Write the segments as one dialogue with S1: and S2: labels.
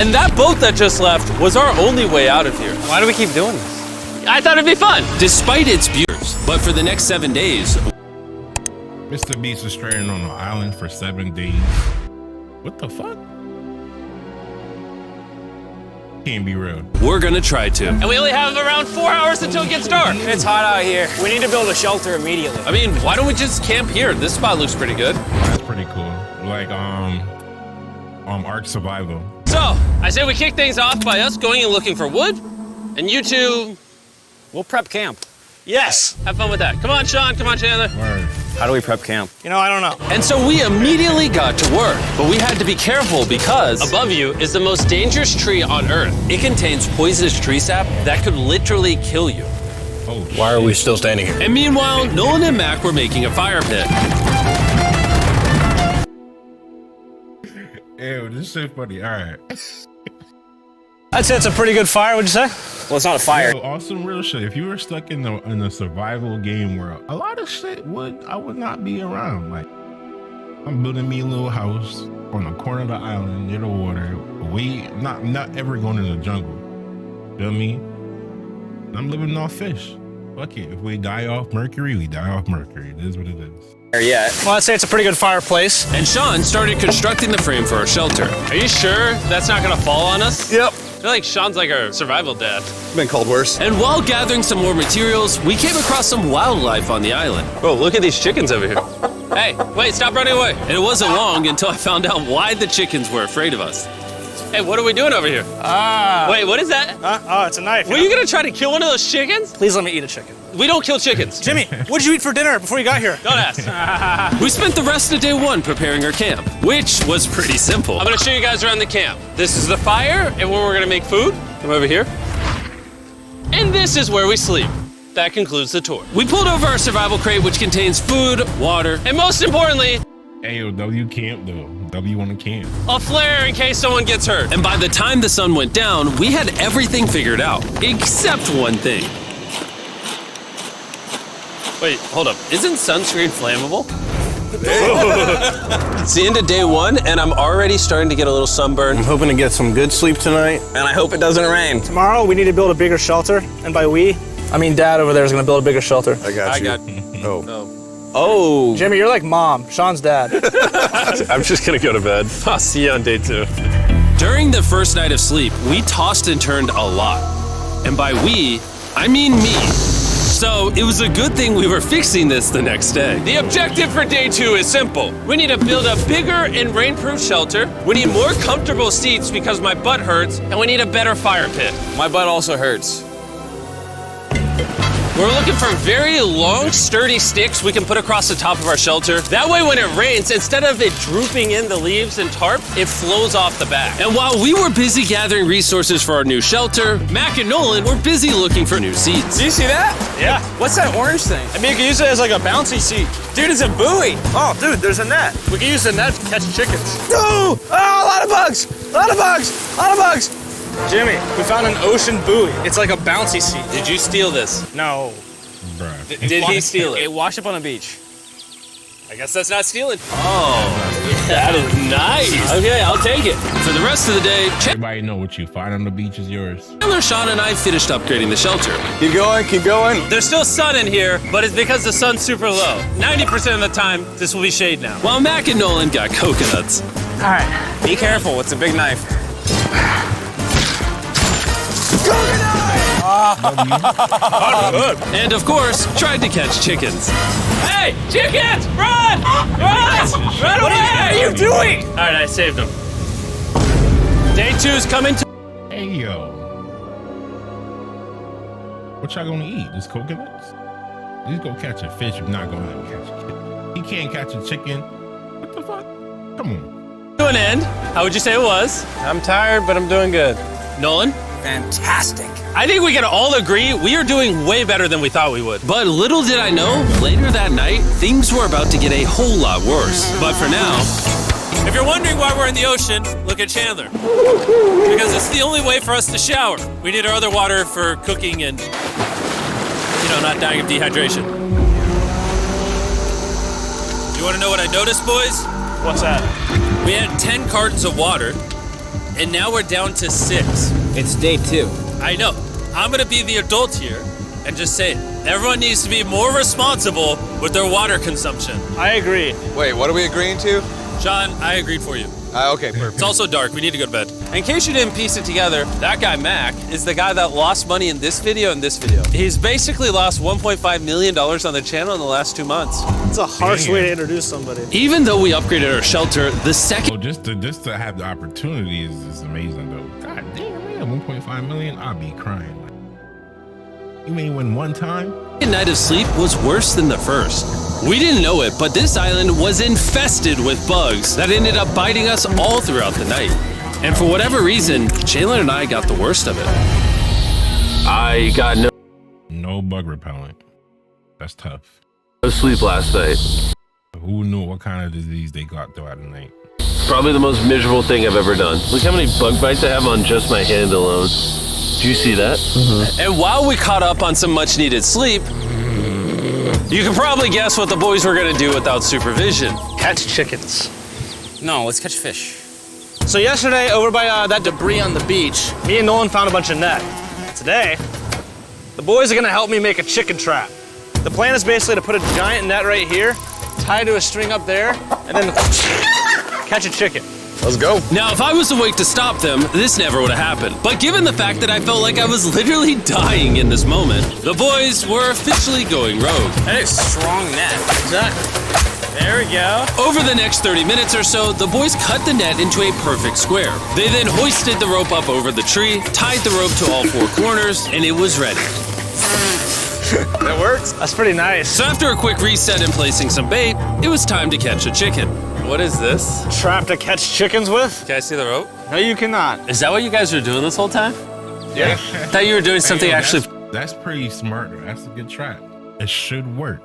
S1: And that boat that just left was our only way out of here.
S2: Why do we keep doing this?
S1: I thought it'd be fun. Despite its beauties, but for the next 7 days,
S3: Mr. Beast is stranded on an island for 7 days. What the fuck? Can't be real.
S1: we're gonna try to. And we only have around 4 hours until it gets dark.
S2: It's hot out here. We need to build a shelter immediately.
S1: I mean, why don't we just camp here? This spot looks pretty good.
S3: That's pretty cool. Like, Ark Survival.
S1: So, I say we kick things off by us going and looking for wood, and you two,
S2: We'll prep camp.
S1: yes, have fun with that. Come on, Sean, come on, Chandler.
S3: Word.
S2: How do we prep camp? You know, I don't know.
S1: And so we immediately got to work, but we had to be careful because above you is the most dangerous tree on Earth. It contains poisonous tree sap that could literally kill you.
S3: Oh,
S2: Why are we still standing here?
S1: And meanwhile, Nolan and Mac were making a fire pit.
S3: Ew, this is so funny. All right.
S4: I'd say it's a pretty good fire, would you say?
S2: Well, it's not a fire.
S3: Yo, awesome real shit. If you were stuck in the survival game world, a lot of shit I would not be around. Like, I'm building me a little house on the corner of the island near the water. Not ever going in the jungle. Feel me? I'm living off fish. Fuck it. If we die off Mercury, we die off Mercury. It is what it is.
S2: Yeah.
S4: Well, I'd say it's a pretty good fireplace.
S1: And Sean started constructing the frame for our shelter. Are you sure that's not gonna fall on us?
S2: Yep.
S1: I feel like Sean's like our survival dad.
S2: Been called worse.
S1: And while gathering some more materials, we came across some wildlife on the island. Bro, look at these chickens over here. Hey, wait, stop running away. And it wasn't long until I found out why the chickens were afraid of us. Hey, what are we doing over here? Wait, what is that?
S4: Oh, it's a knife.
S1: Were you gonna try to kill one of those chickens?
S4: Please let me eat a chicken.
S1: We don't kill chickens.
S4: Jimmy, what did you eat for dinner before you got here?
S1: Don't ask. We spent the rest of day one preparing our camp, which was pretty simple. I'm gonna show you guys around the camp. This is the fire and where we're gonna make food. Come over here. And this is where we sleep. That concludes the tour. We pulled over our survival crate, which contains food, water, and most importantly,
S3: Ayo, W camp though. W on the camp.
S1: a flare in case someone gets hurt. And by the time the sun went down, we had everything figured out, except one thing. Wait, hold up. Isn't sunscreen flammable? It's the end of day one, and I'm already starting to get a little sunburn.
S2: I'm hoping to get some good sleep tonight, and I hope it doesn't rain.
S4: Tomorrow, we need to build a bigger shelter. And by we, I mean Dad over there is going to build a bigger shelter.
S2: I got you.
S1: Oh.
S2: Oh,
S4: Jimmy, you're like Mom. Sean's dad.
S2: I'm just gonna go to bed.
S1: I'll see you on day two. During the first night of sleep, we tossed and turned a lot. And by we, I mean me. So it was a good thing we were fixing this the next day. The objective for day two is simple. We need to build a bigger and rainproof shelter. We need more comfortable seats because my butt hurts, and we need a better fire pit.
S2: my butt also hurts.
S1: We're looking for very long, sturdy sticks we can put across the top of our shelter. That way when it rains, instead of it drooping in the leaves and tarp, it flows off the back. And while we were busy gathering resources for our new shelter, Mac and Nolan were busy looking for new seats.
S2: Do you see that?
S4: Yeah.
S2: What's that orange thing?
S4: I mean, you can use it as like a bouncy seat.
S2: Dude, it's a buoy.
S4: Oh, dude, there's a net. We can use the net to catch chickens.
S2: No! Oh, a lot of bugs! A lot of bugs! A lot of bugs!
S4: Jimmy, we found an ocean buoy. It's like a bouncy seat.
S1: Did you steal this?
S4: No.
S3: Bruh.
S1: Did he steal
S4: It
S1: it?
S4: washed up on the beach.
S1: I guess that's not stealing. Oh, that is nice. Okay, I'll take it. For the rest of the day,
S3: Everybody know what you find on the beach is yours.
S1: Chandler, Sean, and I finished upgrading the shelter.
S2: Keep going, keep going.
S1: There's still sun in here, but it's because the sun's super low. 90% of the time, this will be shade now. While Mac and Nolan got coconuts.
S4: All right.
S2: Be careful, it's a big knife.
S1: And of course, tried to catch chickens. Hey, chickens, run! Run! Run away! What are you doing? All right, I saved them. Day two's coming to.
S3: Hey yo. What y'all gonna eat? Just coconuts? He's gonna catch a fish, you're not gonna let him catch a chicken. He can't catch a chicken. What the fuck? Come on.
S1: To an end. How would you say it was?
S2: I'm tired, but I'm doing good.
S1: Nolan?
S2: Fantastic.
S1: I think we can all agree we are doing way better than we thought we would. But little did I know, later that night, things were about to get a whole lot worse. But for now, if you're wondering why we're in the ocean, look at Chandler. Because it's the only way for us to shower. We need our other water for cooking and, not dying of dehydration. You want to know what I noticed, boys?
S4: What's that?
S1: We had 10 cartons of water, and now we're down to 6.
S2: It's day 2.
S1: I know. I'm gonna be the adult here and just say it. Everyone needs to be more responsible with their water consumption.
S4: I agree.
S5: Wait, what are we agreeing to?
S1: John, I agreed for you.
S5: Okay, perfect.
S1: It's also dark. We need to go to bed. In case you didn't piece it together, that guy Mac is the guy that lost money in this video and this video. He's basically lost $1.5 million on the channel in the last 2 months.
S4: It's a harsh way to introduce somebody.
S1: Even though we upgraded our shelter, the second
S3: So just to have the opportunity is amazing though. God damn, man, 1.5 million, I'd be crying. You mean win one time?
S1: night of sleep was worse than the first. We didn't know it, but this island was infested with bugs that ended up biting us all throughout the night. And for whatever reason, Jalen and I got the worst of it. I got
S3: No bug repellent. That's tough.
S1: no sleep last night.
S3: Who knew what kind of disease they got throughout the night?
S1: Probably the most miserable thing I've ever done. Look how many bug bites I have on just my hand alone. Do you see that? Mm-hmm. And while we caught up on some much needed sleep, you can probably guess what the boys were gonna do without supervision.
S4: Catch chickens.
S2: No, let's catch fish.
S4: So yesterday, over by that debris on the beach, me and Nolan found a bunch of net. Today, the boys are gonna help me make a chicken trap. The plan is basically to put a giant net right here, tie to a string up there, and then catch a chicken.
S5: Let's go.
S1: Now, if I was awake to stop them, this never would have happened. But given the fact that I felt like I was literally dying in this moment, the boys were officially going rogue.
S2: That is strong net.
S4: Exactly. There we go.
S1: Over the next 30 minutes or so, the boys cut the net into a perfect square. They then hoisted the rope up over the tree, tied the rope to all 4 corners, and it was ready.
S5: That works.
S4: That's pretty nice.
S1: So after a quick reset and placing some bait, it was time to catch a chicken. What is this?
S4: Trap to catch chickens with?
S1: Can I see the rope?
S4: No, you cannot.
S1: Is that what you guys were doing this whole time?
S5: Yeah.
S1: I thought you were doing something
S3: Hey, yo,
S1: actually
S3: That's pretty smart. That's a good trap. It should work.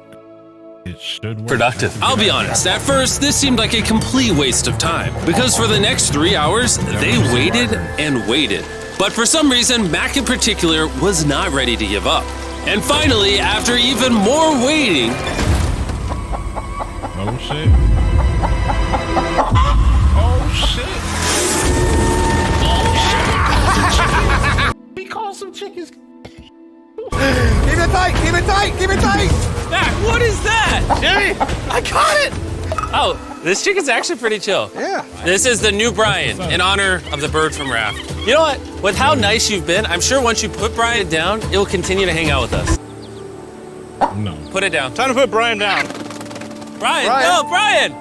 S3: It should work.
S1: productive. I'll be honest, at first, this seemed like a complete waste of time. Because for the next 3 hours, they waited and waited. But for some reason, Mac in particular was not ready to give up. And finally, after even more waiting,
S3: Oh shit. Oh shit. Oh shit. We caught some chickens.
S5: Keep it tight. Keep it tight. Keep it tight.
S1: Mac, what is that?
S4: Jimmy, I caught it!
S1: Oh, this chicken's actually pretty chill.
S5: Yeah.
S1: This is the new Brian, in honor of the bird from Raft. You know what? With how nice you've been, I'm sure once you put Brian down, it will continue to hang out with us.
S3: No.
S1: Put it down.
S4: Time to put Brian down.
S1: Brian,
S5: Brian.
S1: no, Brian!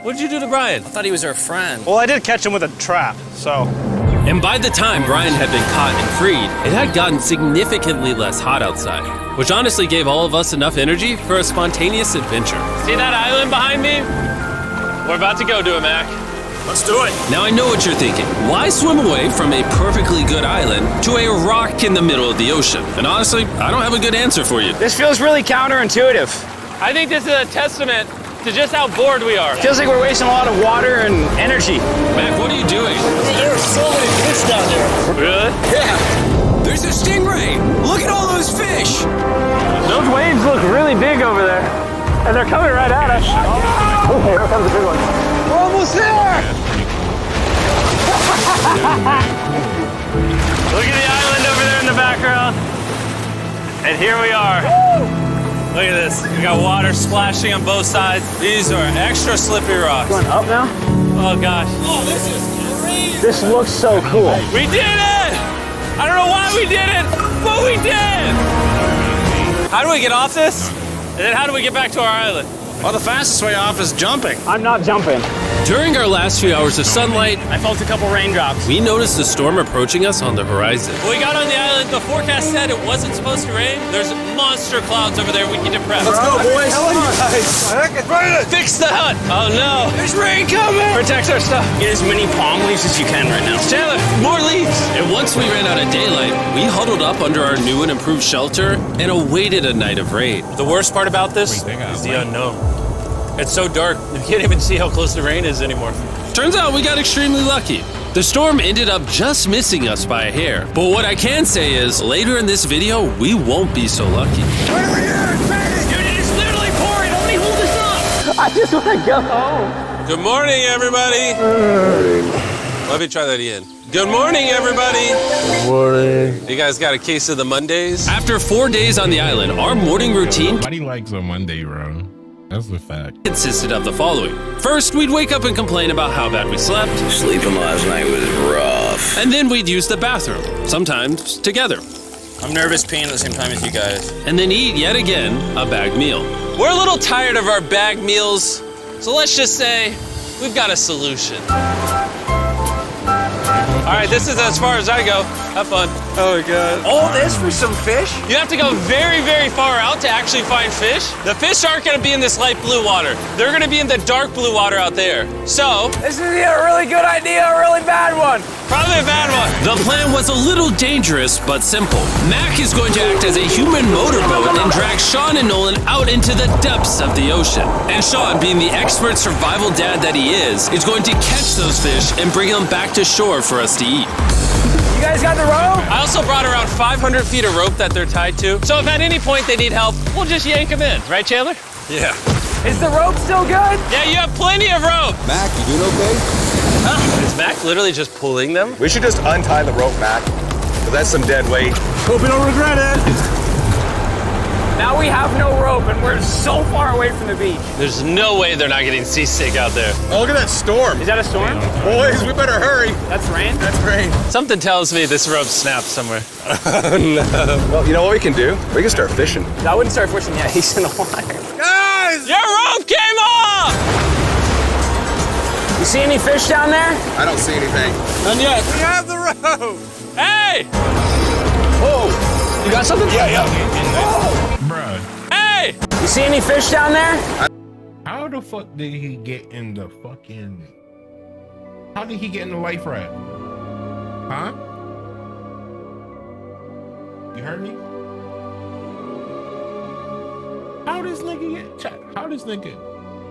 S1: What'd you do to Brian?
S2: I thought he was our friend.
S4: Well, I did catch him with a trap, so.
S1: And by the time Brian had been caught and freed, it had gotten significantly less hot outside, which honestly gave all of us enough energy for a spontaneous adventure. See that island behind me? We're about to go to it, Mac.
S4: Let's do it.
S1: Now I know what you're thinking. Why swim away from a perfectly good island to a rock in the middle of the ocean? And honestly, I don't have a good answer for you.
S2: This feels really counterintuitive.
S1: I think this is a testament to just how bored we are.
S2: Feels like we're wasting a lot of water and energy.
S1: Mac, what are you doing?
S4: There are so many fish down there.
S1: Really?
S2: Yeah. There's a stingray. Look at all those fish.
S4: Those waves look really big over there. And they're coming right at us. Oh, here comes a big one. We're almost there! Look at the island over there in the background. And here we are. Look at this. We got water splashing on both sides. These are extra slippery rocks.
S2: Going up now?
S4: Oh gosh.
S2: Oh, this is crazy.
S4: This looks so cool.
S1: We did it! I don't know why we did it, but we did! How do we get off this? And then how do we get back to our island?
S4: Well, the fastest way off is jumping. I'm not jumping.
S1: During our last few hours of sunlight,
S4: I felt a couple raindrops.
S1: we noticed a storm approaching us on the horizon. When we got on the island, the forecast said it wasn't supposed to rain. There's monster clouds over there we need to prep.
S5: Let's go, boys.
S1: Fix the hut! Oh no!
S2: There's rain coming.
S1: Protect our stuff.
S2: Get as many palm leaves as you can right now.
S1: Chandler, more leaves! And once we ran out of daylight, we huddled up under our new and improved shelter and awaited a night of rain. The worst part about this
S3: Wait, they got
S1: is the
S3: rain?
S1: unknown. It's so dark, you can't even see how close the rain is anymore. Turns out we got extremely lucky. The storm ended up just missing us by a hair. But what I can say is, later in this video, we won't be so lucky.
S2: Dude, it is literally pouring. Nobody hold this up.
S4: I just want to go home.
S1: Good morning, everybody. Let me try that again. Good morning, everybody.
S2: Good morning.
S1: You guys got a case of the Mondays? After 4 days on the island, our morning routine
S3: Nobody likes a Monday, bro. That's the fact.
S1: consisted of the following. First, we'd wake up and complain about how bad we slept.
S2: Sleeping last night was rough.
S1: And then we'd use the bathroom, sometimes together.
S6: I'm nervous peeing at the same time as you guys.
S1: And then eat yet again a bagged meal. We're a little tired of our bagged meals, so let's just say we've got a solution. All right, this is as far as I go. Have fun.
S2: Oh my God.
S5: All this for some fish?
S1: You have to go very, very far out to actually find fish. The fish aren't gonna be in this light blue water. They're gonna be in the dark blue water out there. So,
S2: This is either a really good idea or a really bad one.
S1: probably a bad one. The plan was a little dangerous, but simple. Mac is going to act as a human motorboat and drag Sean and Nolan out into the depths of the ocean. And Sean, being the expert survival dad that he is going to catch those fish and bring them back to shore for us to eat.
S2: You guys got the rope?
S1: I also brought around 500 feet of rope that they're tied to. So if at any point they need help, we'll just yank them in. Right, Chandler?
S2: Yeah. Is the rope still good?
S1: Yeah, you have plenty of rope.
S5: Mac, you doing okay?
S1: Is Mac literally just pulling them?
S5: We should just untie the rope, Mac. 'Cause that's some dead weight.
S2: Hope you don't regret it. Now we have no rope and we're so far away from the beach.
S1: There's no way they're not getting seasick out there.
S5: Oh, look at that storm.
S2: Is that a storm?
S5: Boys, we better hurry.
S2: That's rain?
S5: That's rain.
S1: Something tells me this rope snapped somewhere.
S5: Well, you know what we can do? We can start fishing.
S2: I wouldn't start fishing yet. He's in the water.
S5: Guys!
S1: Your rope came off!
S2: You see any fish down there?
S5: I don't see anything.
S1: None yet.
S5: We have the rope!
S1: Hey!
S2: Whoa. You got something?
S5: Yeah.
S3: Bruh,
S1: Hey!
S2: You see any fish down there?
S3: how the fuck did he get in the fucking... How did he get in the life raft? Huh? You heard me? How this nigga get... How this nigga...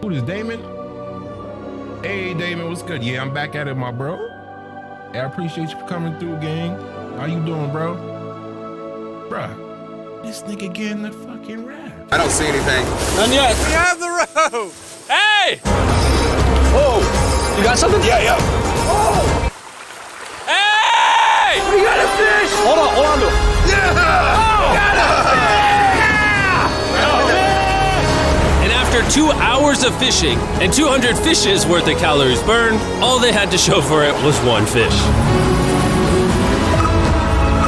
S3: Who this, Damon? Hey, Damon, what's good? Yeah, I'm back at it, my bro. Hey, I appreciate you for coming through, gang. How you doing, bro? Bruh, this nigga getting the fucking raft.
S5: I don't see anything.
S1: None yet.
S5: We have the rope!
S1: Hey!
S2: Whoa. You got something?
S5: Yeah.
S1: Hey!
S2: We got a fish! Hold on to it.
S1: And after 2 hours of fishing and 200 fishes worth of calories burned, all they had to show for it was one fish.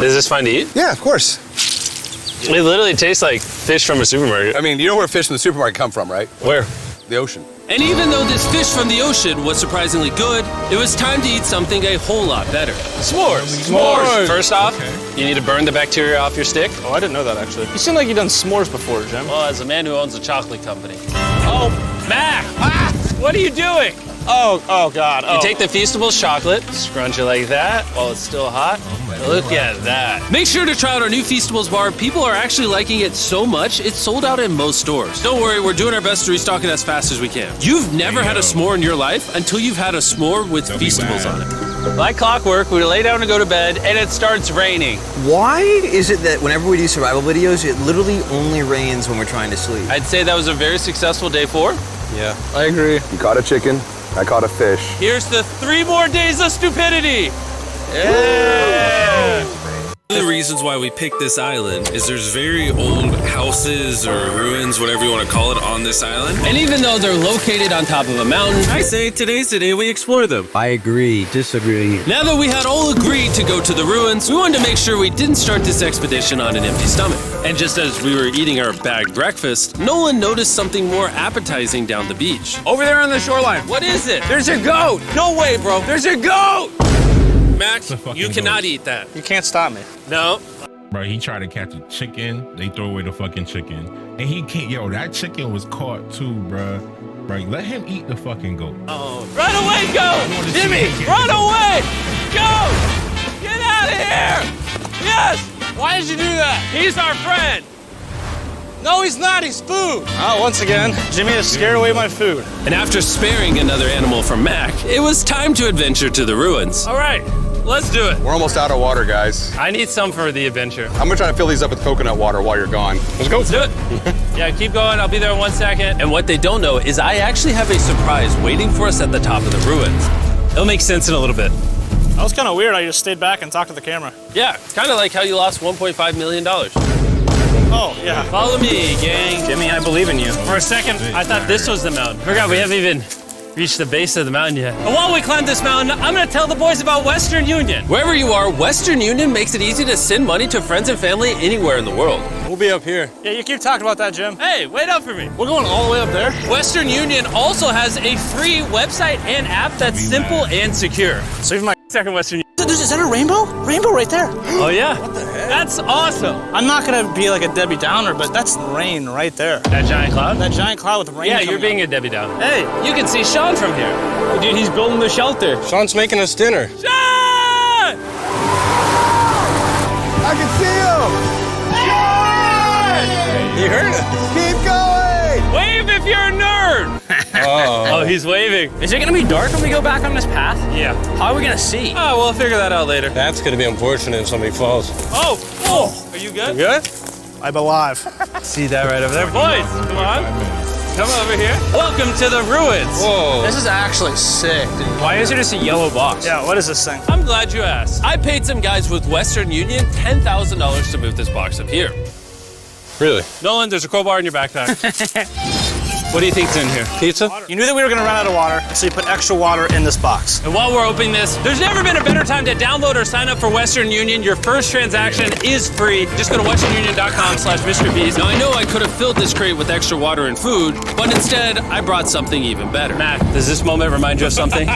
S1: Is this fine to eat?
S5: Yeah, of course.
S1: It literally tastes like fish from a supermarket.
S5: I mean, you know where fish in the supermarket come from, right?
S1: Where?
S5: The ocean.
S1: And even though this fish from the ocean was surprisingly good, it was time to eat something a whole lot better. S'mores. S'mores. First off, you need to burn the bacteria off your stick.
S4: Oh, I didn't know that actually. You seem like you've done s'mores before, Jim.
S1: Well, as a man who owns a chocolate company. Oh, Mac! What are you doing?
S4: Oh God.
S1: You take the Feastables chocolate, scrunch it like that while it's still hot. Look at that. Make sure to try out our new Feastables bar. People are actually liking it so much, it's sold out in most stores. Don't worry, we're doing our best to restock it as fast as we can. You've never had a s'more in your life until you've had a s'more with Feastables on it. Like clockwork, we lay down to go to bed, and it starts raining.
S7: Why is it that whenever we do survival videos, it literally only rains when we're trying to sleep?
S1: I'd say that was a very successful day 4.
S4: Yeah, I agree.
S5: You caught a chicken. I caught a fish.
S1: Here's the 3 more days of stupidity. Yeah. One of the reasons why we picked this island is there's very old houses or ruins, whatever you want to call it, on this island. And even though they're located on top of a mountain, I say today's the day we explore them.
S7: I agree, disagree.
S1: Now that we had all agreed to go to the ruins, we wanted to make sure we didn't start this expedition on an empty stomach. And just as we were eating our bagged breakfast, Nolan noticed something more appetizing down the beach.
S2: Over there on the shoreline.
S1: What is it?
S2: There's a goat.
S1: No way, bro.
S2: There's a goat.
S1: Max,
S3: a fucking
S1: you cannot
S3: goat.
S1: eat that.
S4: You can't stop me.
S1: No.
S3: Bro, he tried to catch a chicken. They throw away the fucking chicken. And he can't, yo, that chicken was caught too, bro. Bro, let him eat the fucking goat.
S1: Oh, run away, go!
S3: wanna see
S1: Jimmy,
S3: it.
S1: run away! Go! Get out of here! Yes! Why did you do that? He's our friend.
S4: No, he's not. He's food. Oh, once again, Jimmy has scared away my food.
S1: And after sparing another animal from Mac, it was time to adventure to the ruins. All right, let's do it.
S5: We're almost out of water, guys.
S1: I need some for the adventure.
S5: I'm gonna try to fill these up with coconut water while you're gone. Let's go.
S1: Let's do it. Yeah, keep going. I'll be there in 1 second. And what they don't know is I actually have a surprise waiting for us at the top of the ruins. It'll make sense in a little bit.
S4: That was kind of weird. I just stayed back and talked to the camera.
S1: Yeah, kind of like how you lost $1.5 million.
S4: Oh, yeah.
S1: Follow me, gang.
S4: Jimmy, I believe in you.
S1: For a second, I thought this was the mountain. Forgot we haven't even reached the base of the mountain yet. And while we climb this mountain, I'm gonna tell the boys about Western Union. Wherever you are, Western Union makes it easy to send money to friends and family anywhere in the world.
S6: We'll be up here.
S4: Yeah, you keep talking about that, Jim.
S1: Hey, wait up for me.
S4: We're going all the way up there.
S1: Western Union also has a free website and app that's simple and secure.
S4: Save my.
S1: Second Western Union.
S4: Is that a rainbow? Rainbow right there.
S1: Oh yeah? What the heck? That's awesome.
S4: I'm not gonna be like a Debbie Downer, but that's rain right there.
S1: That giant cloud?
S4: That giant cloud with rain.
S1: Yeah, you're being a Debbie Downer. Hey, you can see Sean from here. Dude, he's building the shelter.
S6: Sean's making us dinner.
S1: Sean!
S5: I can see him!
S6: You heard it.
S5: Keep going!
S1: Wave if you're a nerd! Oh, he's waving.
S2: Is it gonna be dark when we go back on this path?
S1: Yeah.
S2: How are we gonna see?
S1: Oh, we'll figure that out later.
S6: That's gonna be unfortunate if somebody falls.
S1: Oh! Are you good?
S6: Good?
S4: I'm alive.
S1: See that right over there? Boys, come on. Come over here. Welcome to the ruins.
S6: Whoa.
S4: This is actually sick, dude.
S2: Why is it just a yellow box?
S4: Yeah, what is this thing?
S1: I'm glad you asked. I paid some guys with Western Union $10,000 to move this box up here.
S6: Really?
S1: Nolan, there's a crowbar in your backpack. What do you think's in here?
S6: Pizza?
S4: You knew that we were gonna run out of water, so you put extra water in this box.
S1: And while we're opening this, there's never been a better time to download or sign up for Western Union. Your first transaction is free. Just go to westernunion.com/MrBeast. Now, I know I could have filled this crate with extra water and food, but instead, I brought something even better. Matt, does this moment remind you of something?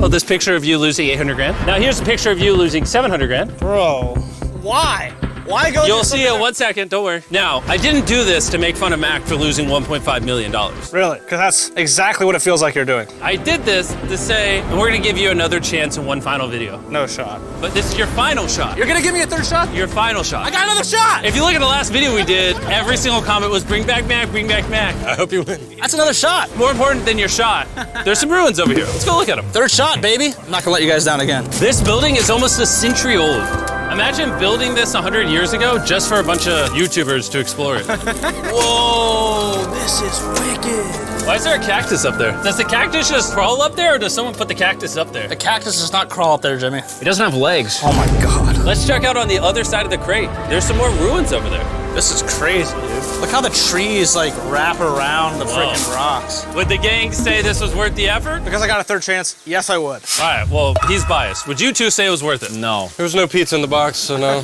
S1: Oh, this picture of you losing 800 grand? Now, here's a picture of you losing 700 grand.
S4: Bro, why? Why go?
S1: You'll see it 1 second, don't worry. Now, I didn't do this to make fun of Mac for losing $1.5 million.
S4: Really? Because that's exactly what it feels like you're doing.
S1: I did this to say, and we're gonna give you another chance in one final video.
S4: No shot.
S1: But this is your final shot.
S4: You're gonna give me a third shot?
S1: Your final shot.
S4: I got another shot!
S1: If you look at the last video we did, every single comment was bring back Mac, bring back Mac.
S6: I hope you win.
S4: That's another shot.
S1: More important than your shot, there's some ruins over here. Let's go look at them.
S4: Third shot, baby. I'm not gonna let you guys down again.
S1: This building is almost a century old. Imagine building this 100 years ago just for a bunch of YouTubers to explore it.
S4: Whoa, this is wicked.
S1: Why is there a cactus up there? Does the cactus just crawl up there or does someone put the cactus up there?
S4: The cactus does not crawl up there, Jimmy.
S2: It doesn't have legs.
S4: Oh my God.
S1: Let's check out on the other side of the crate. There's some more ruins over there.
S4: This is crazy, dude. Look how the trees like wrap around the freaking rocks.
S1: Would the gang say this was worth the effort?
S4: Because I got a third chance, yes I would.
S1: All right, well, he's biased. Would you two say it was worth it?
S2: No.
S6: There was no pizza in the box, so no.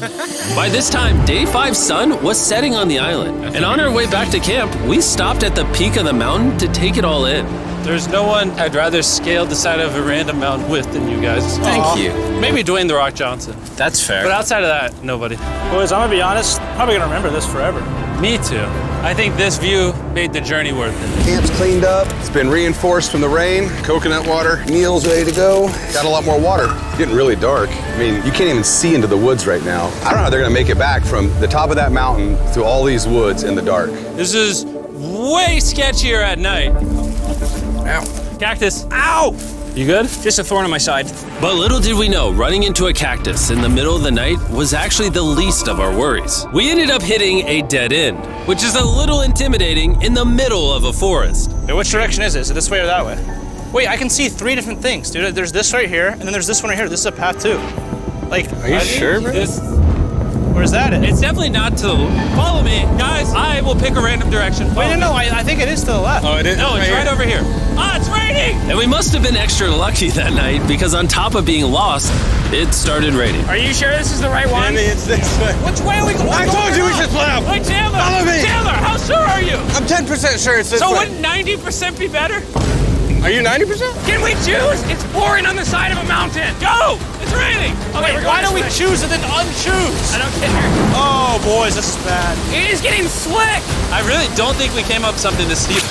S1: By this time, Day 5's sun was setting on the island. And on our way back to camp, we stopped at the peak of the mountain to take it all in. There's no one I'd rather scale the side of a random mountain with than you guys.
S2: Thank you.
S1: Maybe Dwayne The Rock Johnson.
S2: That's fair.
S1: But outside of that, nobody.
S4: Boys, I'm gonna be honest, probably gonna remember this forever.
S1: Me too. I think this view made the journey worth it.
S5: Camp's cleaned up. It's been reinforced from the rain. Coconut water. Meal's ready to go. Got a lot more water. It's getting really dark. I mean, you can't even see into the woods right now. I don't know how they're gonna make it back from the top of that mountain through all these woods in the dark.
S1: This is way sketchier at night.
S5: Ow.
S1: Cactus. Ow! You good?
S2: Just a thorn on my side.
S1: But little did we know, running into a cactus in the middle of the night was actually the least of our worries. We ended up hitting a dead end, which is a little intimidating in the middle of a forest.
S4: Hey, which direction is it? Is it this way or that way? Wait, I can see 3 different things, dude. There's this right here, and then there's this one right here. This is a path too. Like,
S6: Are you sure, bro?
S4: where's that at?
S1: It's definitely not to the follow me, guys. I will pick a random direction.
S4: Wait, no, I think it is to the left.
S6: Oh, it is?
S1: No, it's right over here. Ah, it's raining! And we must have been extra lucky that night because on top of being lost, it started raining.
S2: Are you sure this is the right one?
S6: Andy, it's this way.
S1: Which way are we going?
S6: I told you we should split up.
S1: Hey, Chandler!
S6: Follow me.
S1: Chandler, how sure are you?
S6: I'm 10% sure it's this
S1: So
S6: way.
S1: wouldn't 90% be better?
S6: Are you 90%?
S2: Can we choose? It's pouring on the side of a mountain.
S1: Go! It's raining!
S2: Okay, we're
S4: Why
S2: going
S4: don't we
S2: this way.
S4: choose and then unchoose?
S2: I don't care.
S4: Oh, boys, this is bad.
S2: It is getting slick.
S1: I really don't think we came up with something this steep.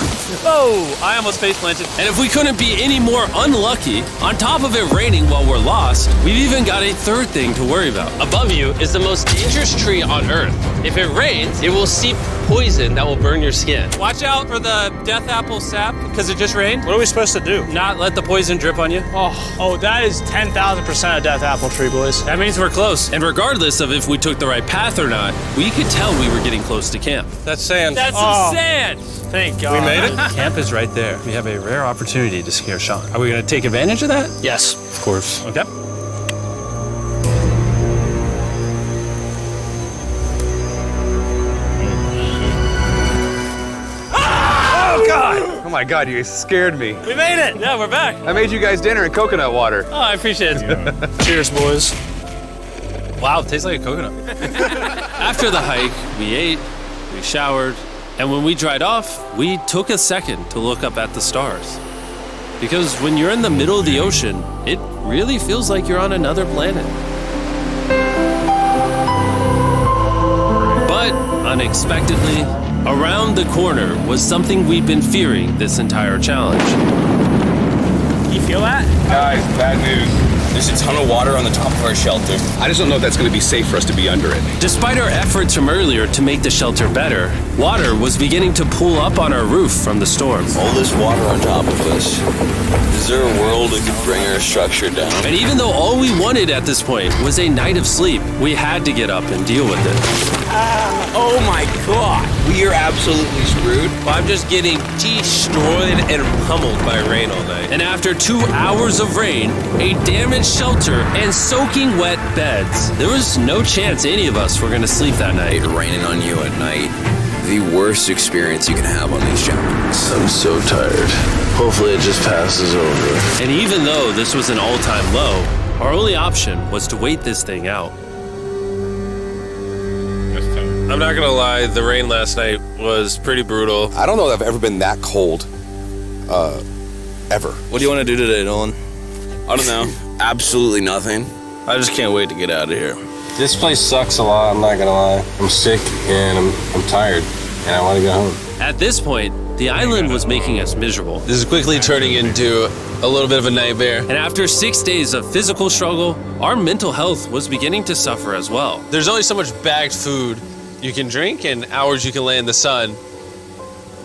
S1: Oh, I almost face planted. And if we couldn't be any more unlucky, on top of it raining while we're lost, we've even got a third thing to worry about. Above you is the most dangerous tree on Earth. If it rains, it will seep poison that will burn your skin. Watch out for the death apple sap because it just rained.
S4: What are we supposed to do?
S1: Not let the poison drip on you.
S4: Oh, that is 10,000% a death apple tree, boys.
S1: That means we're close. And regardless of if we took the right path or not, we could tell we were getting close to camp.
S6: That's sand.
S1: That's some sand!
S4: Thank God.
S6: We made it?
S1: Camp is right there. We have a rare opportunity to scare Sean. Are we gonna take advantage of that?
S4: Yes.
S1: Of course. Okay.
S5: Oh my God, you guys scared me.
S1: We made it! Yeah, we're back.
S5: I made you guys dinner in coconut water.
S1: Oh, I appreciate it.
S4: Cheers, boys.
S1: Wow, it tastes like a coconut. After the hike, we ate, we showered, and when we dried off, we took a second to look up at the stars. Because when you're in the middle of the ocean, it really feels like you're on another planet. But unexpectedly, around the corner was something we'd been fearing this entire challenge.
S2: You feel that?
S5: Guys, bad news.
S8: There's a ton of water on the top of our shelter.
S5: I just don't know if that's going to be safe for us to be under it.
S1: Despite our efforts from earlier to make the shelter better, water was beginning to pool up on our roof from the storm.
S8: All this water on top of us. Is there a world that could bring our structure down?
S1: And even though all we wanted at this point was a night of sleep, we had to get up and deal with it.
S8: Oh my God. We are absolutely screwed.
S6: I'm just getting destroyed and pummeled by rain all night.
S1: And after 2 hours of rain, a damaged shelter, and soaking wet beds, there was no chance any of us were going to sleep that night.
S8: Raining on you at night. The worst experience you can have on these jumpers. I'm so tired. Hopefully it just passes over.
S1: And even though this was an all-time low, our only option was to wait this thing out.
S6: I'm not gonna lie, the rain last night was pretty brutal.
S5: I don't know that I've ever been that cold, ever.
S8: What do you want to do today, Nolan? I don't know. Absolutely nothing. I just can't wait to get out of here.
S9: This place sucks a lot, I'm not gonna lie. I'm sick and I'm tired and I wanna go home.
S1: At this point, the island was making us miserable.
S6: This is quickly turning into a little bit of a nightmare.
S1: And after 6 days of physical struggle, our mental health was beginning to suffer as well.
S6: There's only so much bagged food you can drink and hours you can lay in the sun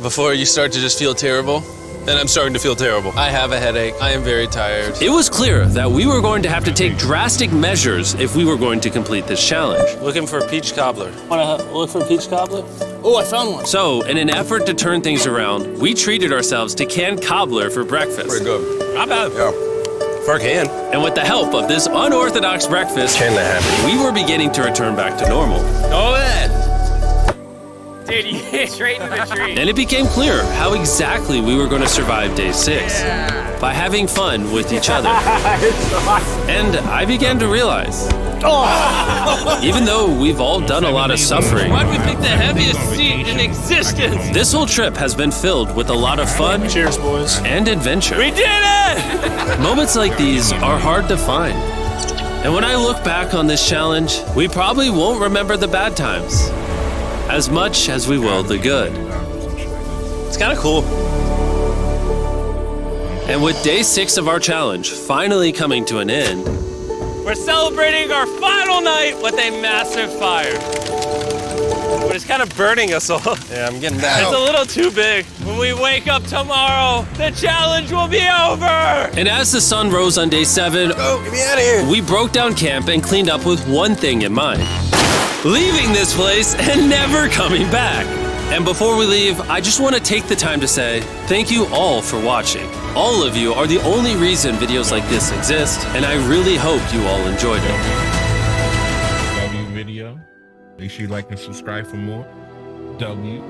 S6: before you start to just feel terrible. And I'm starting to feel terrible. I have a headache. I am very tired.
S1: It was clear that we were going to have to take drastic measures if we were going to complete this challenge.
S6: Looking for a peach cobbler.
S1: Want to look for a peach cobbler?
S8: Oh, I found one.
S1: So, in an effort to turn things around, we treated ourselves to canned cobbler for breakfast.
S5: Pretty good.
S1: Not bad.
S5: Yeah.
S6: For a can.
S1: And with the help of this unorthodox breakfast,
S9: Can that happen?
S1: we were beginning to return back to normal.
S6: Go ahead.
S2: Dude, you hit straight into the tree.
S1: And it became clear how exactly we were going to survive day 6. By having fun with each other. And I began to realize, even though we've all done a lot of suffering,
S6: Why'd we pick the heaviest seat in existence?
S1: this whole trip has been filled with a lot of fun
S4: Cheers, boys.
S1: and adventure.
S6: We did it!
S1: Moments like these are hard to find. And when I look back on this challenge, we probably won't remember the bad times as much as we will the good.
S6: It's kind of cool.
S1: And with day 6 of our challenge finally coming to an end,
S6: We're celebrating our final night with a massive fire. But it's kind of burning us all.
S9: Yeah, I'm getting back.
S6: It's a little too big. When we wake up tomorrow, the challenge will be over.
S1: and as the sun rose on day 7,
S8: Oh, get me out of here.
S1: we broke down camp and cleaned up with one thing in mind: leaving this place and never coming back. And before we leave, I just want to take the time to say thank you all for watching. All of you are the only reason videos like this exist, and I really hope you all enjoyed it.
S3: W video. Make sure you like and subscribe for more. W